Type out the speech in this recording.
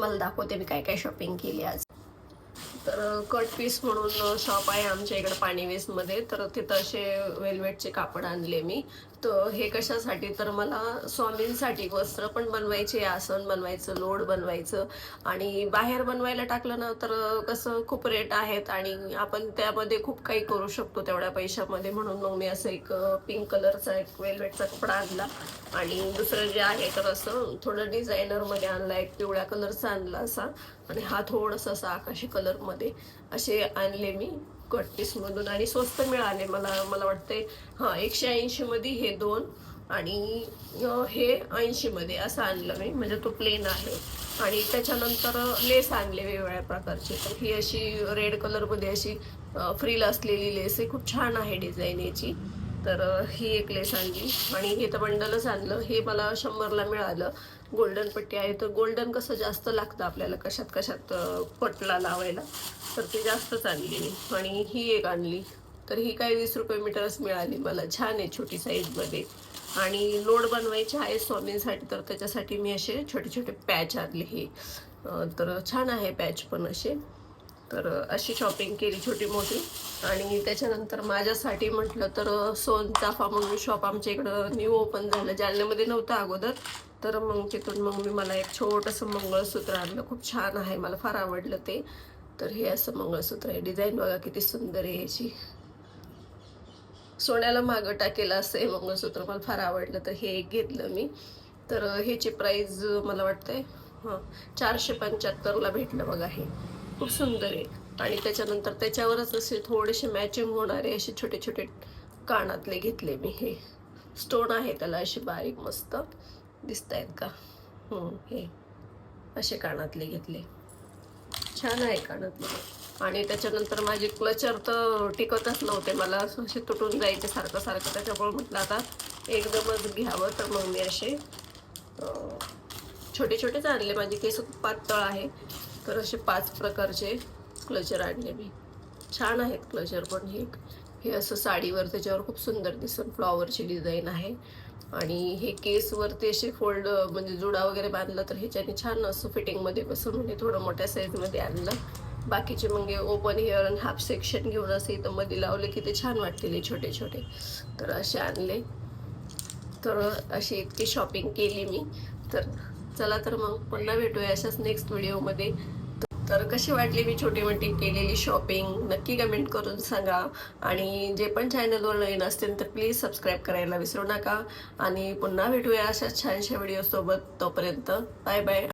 तुम्हाला दाखवते मी काय काय शॉपिंग केली आज. तर कट पीस म्हणून शॉप आहे आमच्या इकडे पाणी वेस्टमध्ये. तर तिथं असे वेल्वेटचे कापड आणले मी. तर हे कशासाठी, तर मला स्वामींसाठी वस्त्र पण बनवायचे, आसन बनवायचं, लोड बनवायचं. आणि बाहेर बनवायला टाकलं ना तर कसं खूप रेट आहेत आणि आपण त्यामध्ये खूप काही करू शकतो तेवढ्या पैशामध्ये. म्हणून मग मी असं एक पिंक कलरचा एक वेल्वेटचा कपडा आणला. आणि दुसरं जे आहे तर असं थोडं डिझायनरमध्ये आणला, एक पिवळ्या कलरचा आणला असा. आणि हा थोडासा असा आकाशी कलरमध्ये असे आणले मी कट पीसमधून. आणि स्वस्त मिळाले मला. मला वाटते 180 मध्ये हे 2 आणि हे 80 मध्ये असं आणलं मी. म्हणजे तो प्लेन आहे. आणि त्याच्यानंतर लेस आणले वेगवेगळ्या प्रकारचे. तर ही अशी रेड कलरमध्ये अशी फ्रील असलेली लेस आहे, खूप छान आहे डिझाईन याची. तर ही एक लेस आणली. आणि हे तर बंडलच आणलं. हे मला 100ला मिळालं. गोल्डन पट्टी आहे. तर गोल्डन कसं जास्त लागतं आपल्याला कशात कशात पटला लावायला, तर ते जास्तच आणली मी. आणि ही एक आणली. तर ही काय 20 रुपये मीटरच मिळाली मला. छान आहे छोटी साईजमध्ये. आणि लोड बनवायचे आहे स्वामींसाठी, तर त्याच्यासाठी मी असे छोटे छोटे पॅच आणले हे. तर छान आहे पॅच पण असे. तर अशी शॉपिंग केली छोटी मोठी. आणि त्याच्यानंतर माझ्यासाठी म्हटलं तर सोनचाफा म्हणून शॉप आमच्या इकडं न्यू ओपन झालं, जालन्यामध्ये नव्हतं अगोदर. तर मग तिथून मग मी मला एक छोटंसं मंगळसूत्र आणलं. खूप छान आहे, मला फार आवडलं ते. तर हे असं मंगळसूत्र आहे. डिझाईन बघा किती सुंदर आहे याची. सोन्याला मागं टाकेलं असं हे मंगळसूत्र, मला फार आवडलं. तर हे एक घेतलं मी. तर ह्याची प्राईज मला वाटतंय 475ला भेटलं बघा. हे खूप सुंदर आहे. आणि त्याच्यानंतर त्याच्यावरच असे थोडेसे मॅचिंग होणारे असे छोटे छोटे कानातले घेतले मी. हे स्टोन आहे त्याला असे बारीक मस्त दिसत आहेत का. हे असे कानातले घेतले, छान आहे कानातले. आणि त्याच्यानंतर माझे क्लचर तर टिकतच नव्हते, मला असे तुटून जायचे सारखं सारखं. त्याच्यामुळे म्हटलं आता एकदमच घ्यावं. तर मग मी असे छोटे छोटेच आणले. माझे केस खूप पातळ आहे, तर असे 5 प्रकारचे क्लचर आणले मी. छान आहेत क्लचर पण. हे असं साडीवर त्याच्यावर खूप सुंदर दिसून फ्लॉवरची डिझाईन आहे. आणि हे केसवरती असे फोल्ड म्हणजे जुडा वगैरे बांधलं तर ह्याच्याने छान असं फिटिंगमध्ये बसून. म्हणजे थोडं मोठ्या साईजमध्ये आणलं. बाकीचे मग ओपन हेअर आणि हाफ सेक्शन घेऊन असे इथं मध्ये लावले की ते छान वाटतील छोटे छोटे. तर असे आणले. तर अशी इतकी शॉपिंग केली मी. तर चला तर मग पुन्हा भेटूया अशाच नेक्स्ट व्हिडिओमध्ये. तर कशी वाटली मी छोटी मोठी केलेली शॉपिंग नक्की कमेंट करून सांगा. आणि जे पण चॅनलवर नवीन असतील तर प्लीज सबस्क्राईब करायला विसरू नका. आणि पुन्हा भेटूया अशाच छानशा व्हिडिओसोबत. तोपर्यंत बाय बाय.